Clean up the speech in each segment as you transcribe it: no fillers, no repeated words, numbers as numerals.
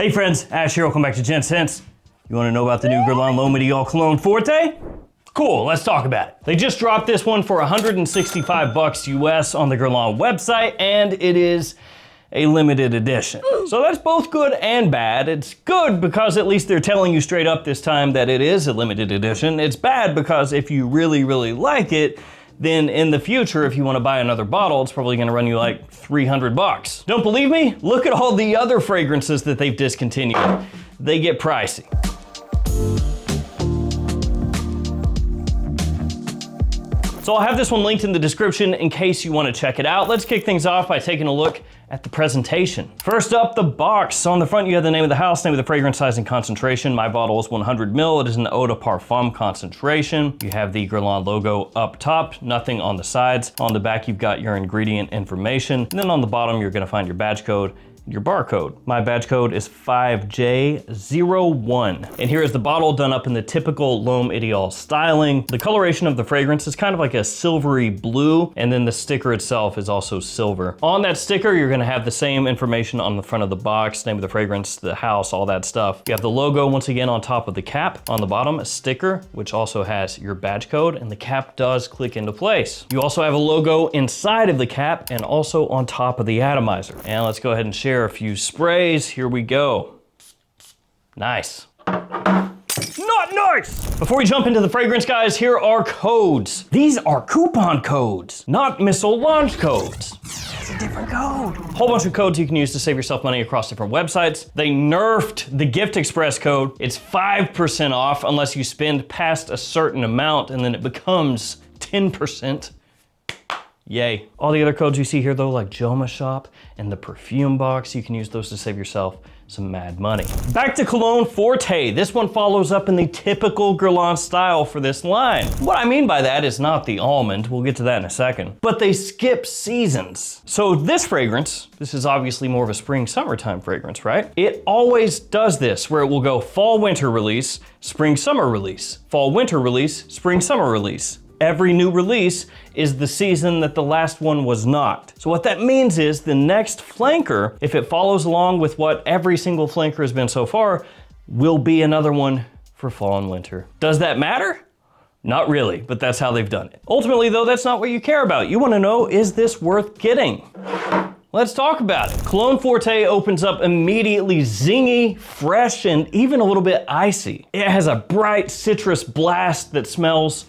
Hey friends, Ash here, welcome back to Gents. You wanna know about the new Guerlain Low Medial Cologne Forte? Cool, let's talk about it. They just dropped this one for 165 bucks US on the Guerlain website, and it is a limited edition. So that's both good and bad. It's good because at least they're telling you straight up this time that it is a limited edition. It's bad because if you really, really like it, then in the future, if you want to buy another bottle, it's probably gonna run you like 300 bucks. Don't believe me? Look at all the other fragrances that they've discontinued. They get pricey. So I'll have this one linked in the description in case you want to check it out. Let's kick things off by taking a look at the presentation. First up, the box. So on the front, you have the name of the house, name of the fragrance size and concentration. My bottle is 100 ml. It is an eau de parfum concentration. You have the Guerlain logo up top, nothing on the sides. On the back, you've got your ingredient information. And then on the bottom, you're gonna find your badge code, your barcode. My badge code is 5J01. And here is the bottle done up in the typical L'Homme Ideal styling. The coloration of the fragrance is kind of like a silvery blue, and then the sticker itself is also silver. On that sticker, you're gonna have the same information on the front of the box, name of the fragrance, the house, all that stuff. You have the logo once again on top of the cap. On the bottom, a sticker, which also has your badge code, and the cap does click into place. You also have a logo inside of the cap and also on top of the atomizer. And let's go ahead and share a few sprays. Here we go. Nice. Not nice! Before we jump into the fragrance, guys, here are codes. These are coupon codes, not missile launch codes. It's a different code. A whole bunch of codes you can use to save yourself money across different websites. They nerfed the Gift Express code. It's 5% off unless you spend past a certain amount, and then it becomes 10%. Yay. All the other codes you see here though, like JOMASHOP and the perfume box, you can use those to save yourself some mad money. Back to Cologne Forte. This one follows up in the typical Guerlain style for this line. What I mean by that is not the almond, we'll get to that in a second, but they skip seasons. So this fragrance, this is obviously more of a spring summertime fragrance, right? It always does this, where it will go fall winter release, spring summer release, fall winter release, spring summer release. Every new release is the season that the last one was not. So what that means is the next flanker, if it follows along with what every single flanker has been so far, will be another one for fall and winter. Does that matter? Not really, but that's how they've done it. Ultimately though, that's not what you care about. You wanna know, is this worth getting? Let's talk about it. Cologne Forte opens up immediately zingy, fresh, and even a little bit icy. It has a bright citrus blast that smells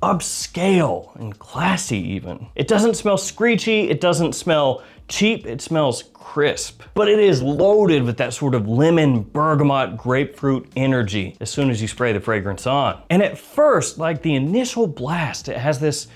upscale and classy even. It doesn't smell screechy, it doesn't smell cheap, it smells crisp. But it is loaded with that sort of lemon, bergamot, grapefruit energy as soon as you spray the fragrance on. And at first, like the initial blast, it has this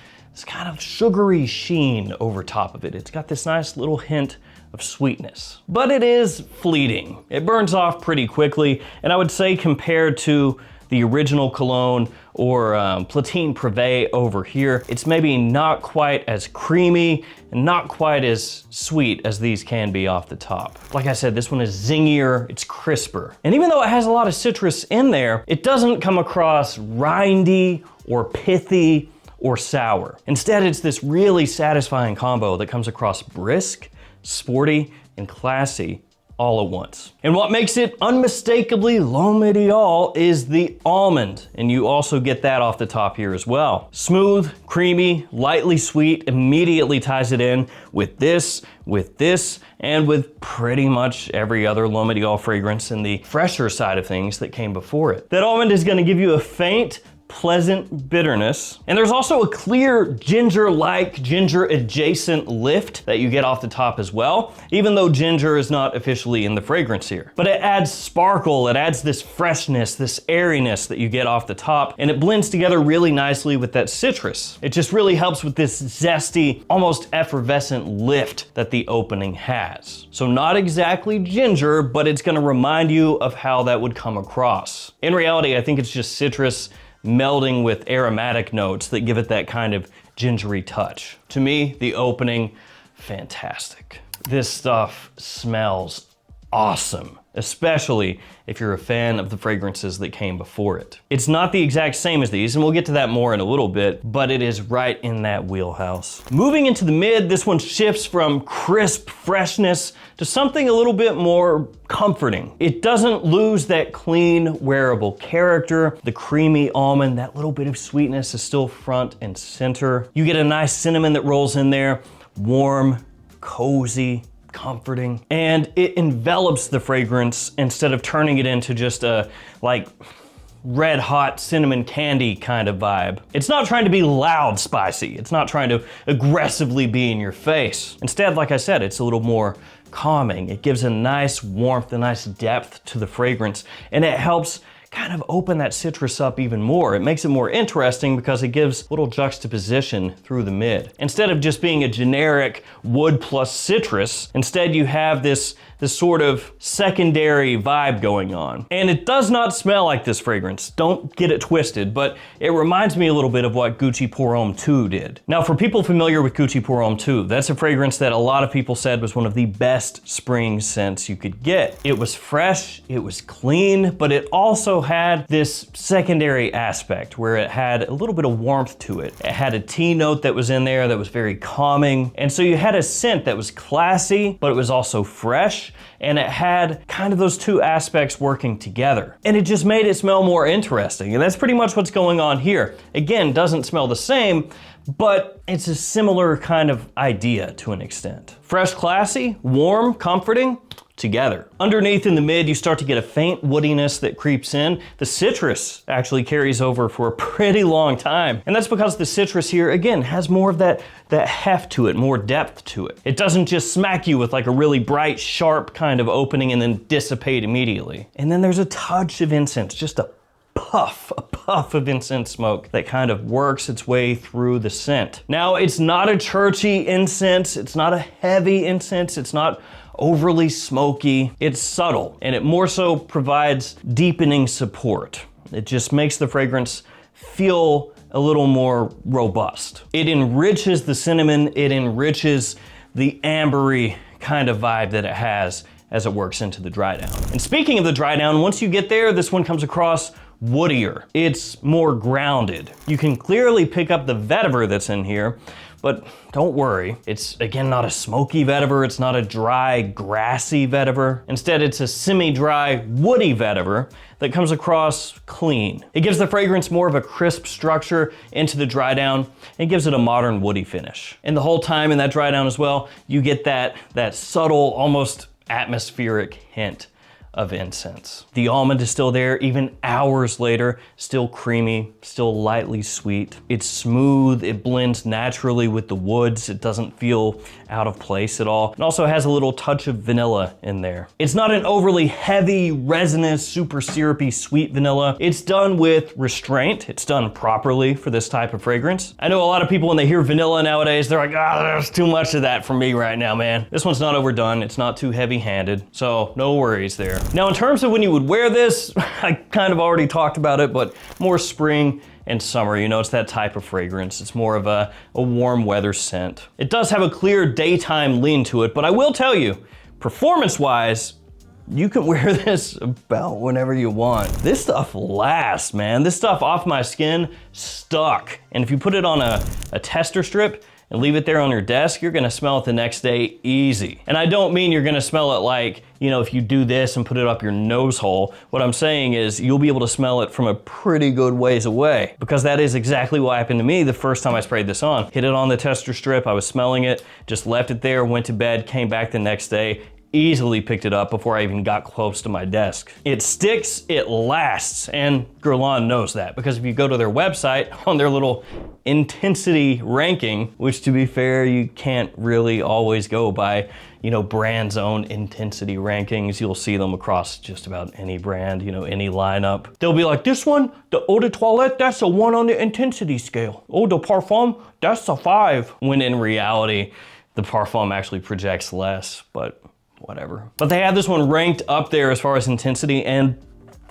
kind of sugary sheen over top of it. It's got this nice little hint of sweetness. But it is fleeting. It burns off pretty quickly, and I would say compared to the original cologne or Platine Privé over here, it's maybe not quite as creamy and not quite as sweet as these can be off the top. Like I said, this one is zingier, it's crisper. And even though it has a lot of citrus in there, it doesn't come across rindy or pithy or sour. Instead, it's this really satisfying combo that comes across brisk, sporty, and classy all at once. And what makes it unmistakably L'Homme Ideal is the almond, and you also get that off the top here as well. Smooth, creamy, lightly sweet, immediately ties it in with this, and with pretty much every other L'Homme Ideal fragrance in the fresher side of things that came before it. That almond is gonna give you a faint, pleasant bitterness. And there's also a clear ginger-like, ginger-adjacent lift that you get off the top as well, even though ginger is not officially in the fragrance here. But it adds sparkle, it adds this freshness, this airiness that you get off the top, and it blends together really nicely with that citrus. It just really helps with this zesty, almost effervescent lift that the opening has. So not exactly ginger, but it's gonna remind you of how that would come across. In reality, I think it's just citrus melding with aromatic notes that give it that kind of gingery touch. To me, the opening, fantastic. This stuff smells awesome, especially if you're a fan of the fragrances that came before it. It's not the exact same as these, and we'll get to that more in a little bit, but it is right in that wheelhouse. Moving into the mid, this one shifts from crisp freshness to something a little bit more comforting. It doesn't lose that clean, wearable character. The creamy almond, that little bit of sweetness is still front and center. You get a nice cinnamon that rolls in there, warm, cozy, comforting, and it envelops the fragrance instead of turning it into just a like red hot cinnamon candy kind of vibe. It's not trying to be loud spicy. It's not trying to aggressively be in your face. Instead, like I said, it's a little more calming. It gives a nice warmth, a nice depth to the fragrance, and it helps kind of open that citrus up even more. It makes it more interesting because it gives a little juxtaposition through the mid. Instead of just being a generic wood plus citrus, instead you have this sort of secondary vibe going on. And it does not smell like this fragrance. Don't get it twisted, but it reminds me a little bit of what Gucci Pour Homme 2 did. Now, for people familiar with Gucci Pour Homme 2, that's a fragrance that a lot of people said was one of the best spring scents you could get. It was fresh, it was clean, but it also had this secondary aspect where it had a little bit of warmth to it. It had a tea note that was in there that was very calming. And so you had a scent that was classy, but it was also fresh, and it had kind of those two aspects working together. And it just made it smell more interesting. And that's pretty much what's going on here. Again, doesn't smell the same, but it's a similar kind of idea to an extent. Fresh, classy, warm, comforting, together. Underneath in the mid, you start to get a faint woodiness that creeps in. The citrus actually carries over for a pretty long time. And that's because the citrus here, again, has more of that heft to it, more depth to it. It doesn't just smack you with like a really bright, sharp kind of opening and then dissipate immediately. And then there's a touch of incense, just a puff of incense smoke that kind of works its way through the scent. Now, it's not a churchy incense, it's not a heavy incense, it's not overly smoky. It's subtle, and it more so provides deepening support. It just makes the fragrance feel a little more robust. It enriches the cinnamon, it enriches the ambery kind of vibe that it has as it works into the dry down. And speaking of the dry down, once you get there, this one comes across woodier. It's more grounded. You can clearly pick up the vetiver that's in here, but don't worry, it's again not a smoky vetiver, it's not a dry, grassy vetiver. Instead, it's a semi-dry, woody vetiver that comes across clean. It gives the fragrance more of a crisp structure into the dry down and gives it a modern woody finish. And the whole time in that dry down as well, you get that subtle, almost atmospheric hint of incense. The almond is still there even hours later, still creamy, still lightly sweet. It's smooth, it blends naturally with the woods, it doesn't feel out of place at all. It also has a little touch of vanilla in there. It's not an overly heavy, resinous, super syrupy, sweet vanilla. It's done with restraint. It's done properly for this type of fragrance. I know a lot of people when they hear vanilla nowadays, they're like, there's too much of that for me right now, man. This one's not overdone, it's not too heavy-handed, so no worries there. Now, in terms of when you would wear this, I kind of already talked about it, but more spring and summer. You know, it's that type of fragrance. It's more of a warm weather scent. It does have a clear daytime lean to it, but I will tell you, performance-wise, you can wear this about whenever you want. This stuff lasts, man. This stuff off my skin stuck. And if you put it on a tester strip, and leave it there on your desk, you're gonna smell it the next day easy. And I don't mean you're gonna smell it like, you know, if you do this and put it up your nose hole. What I'm saying is you'll be able to smell it from a pretty good ways away, because that is exactly what happened to me the first time I sprayed this on. Hit it on the tester strip, I was smelling it, just left it there, went to bed, came back the next day, easily picked it up before I even got close to my desk. It sticks, it lasts, and Guerlain knows that, because if you go to their website, on their little intensity ranking, which to be fair, you can't really always go by, you know, brand's own intensity rankings. You'll see them across just about any brand, you know, any lineup. They'll be like, this one, the eau de toilette, that's a 1 on the intensity scale. Eau de parfum, that's a 5. When in reality, the parfum actually projects less, but whatever. But they have this one ranked up there as far as intensity, and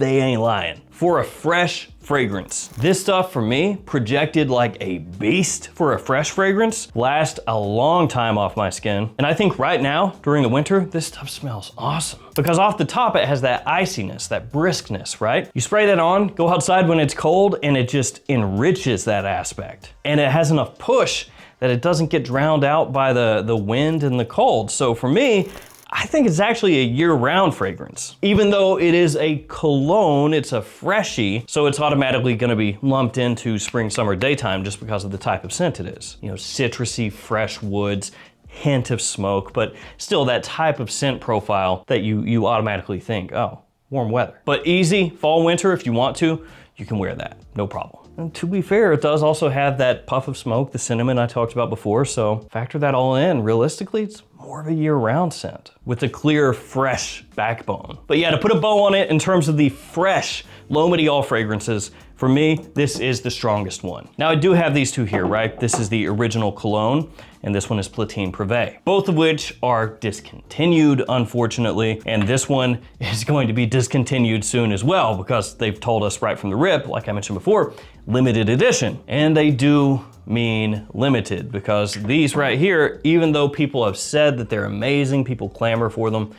they ain't lying. For a fresh fragrance, this stuff for me, projected like a beast for a fresh fragrance, lasts a long time off my skin. And I think right now, during the winter, this stuff smells awesome. Because off the top, it has that iciness, that briskness, right? You spray that on, go outside when it's cold, and it just enriches that aspect. And it has enough push that it doesn't get drowned out by the wind and the cold. So for me, I think it's actually a year-round fragrance. Even though it is a cologne, it's a freshie, so it's automatically gonna be lumped into spring, summer, daytime just because of the type of scent it is. You know, citrusy, fresh woods, hint of smoke, but still that type of scent profile that you automatically think, oh, warm weather. But easy, fall, winter, if you want to, you can wear that, no problem. And to be fair, it does also have that puff of smoke, the cinnamon I talked about before, so factor that all in. Realistically, it's more of a year-round scent with a clear, fresh backbone. But yeah, to put a bow on it in terms of the fresh L'Homme Ideal fragrances, for me, this is the strongest one. Now I do have these two here, right? This is the original cologne, and this one is Platine Privé, both of which are discontinued, unfortunately, and this one is going to be discontinued soon as well because they've told us right from the rip, like I mentioned before, limited edition. And they do mean limited because these right here, even though people have said that they're amazing, people clamor for them,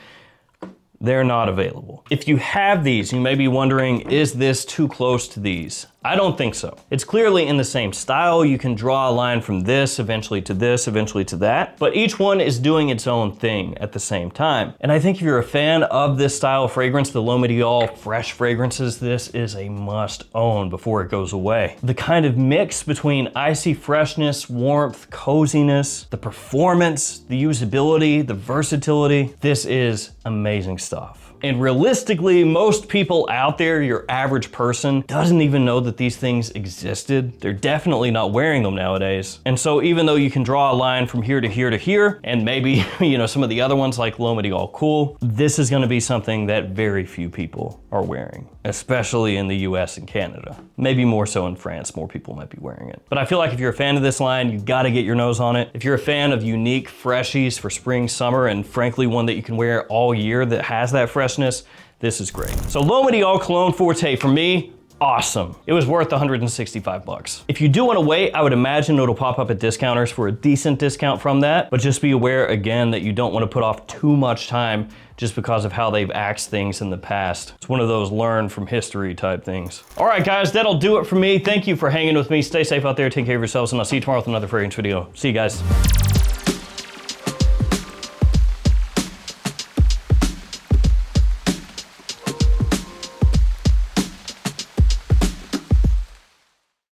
they're not available. If you have these, you may be wondering, is this too close to these? I don't think so. It's clearly in the same style. You can draw a line from this, eventually to this, eventually to that, but each one is doing its own thing at the same time. And I think if you're a fan of this style of fragrance, the L'Homme Ideal fresh fragrances, this is a must own before it goes away. The kind of mix between icy freshness, warmth, coziness, the performance, the usability, the versatility, this is amazing stuff. And realistically, most people out there, your average person, doesn't even know that these things existed. They're definitely not wearing them nowadays. And so even though you can draw a line from here to here to here, and maybe, you know, some of the other ones like L'Homme Ideal Cool, this is gonna be something that very few people are wearing, especially in the US and Canada. Maybe more so in France, more people might be wearing it. But I feel like if you're a fan of this line, you gotta get your nose on it. If you're a fan of unique freshies for spring, summer, and frankly, one that you can wear all year that has that freshness, this is great. So L'Homme Ideal Cologne Forte, for me, awesome. It was worth 165 bucks. If you do want to wait, I would imagine it'll pop up at discounters for a decent discount from that, but just be aware again that you don't want to put off too much time just because of how they've axed things in the past. It's one of those learn from history type things. All right, guys, that'll do it for me. Thank you for hanging with me. Stay safe out there, take care of yourselves, and I'll see you tomorrow with another fragrance video. See you guys.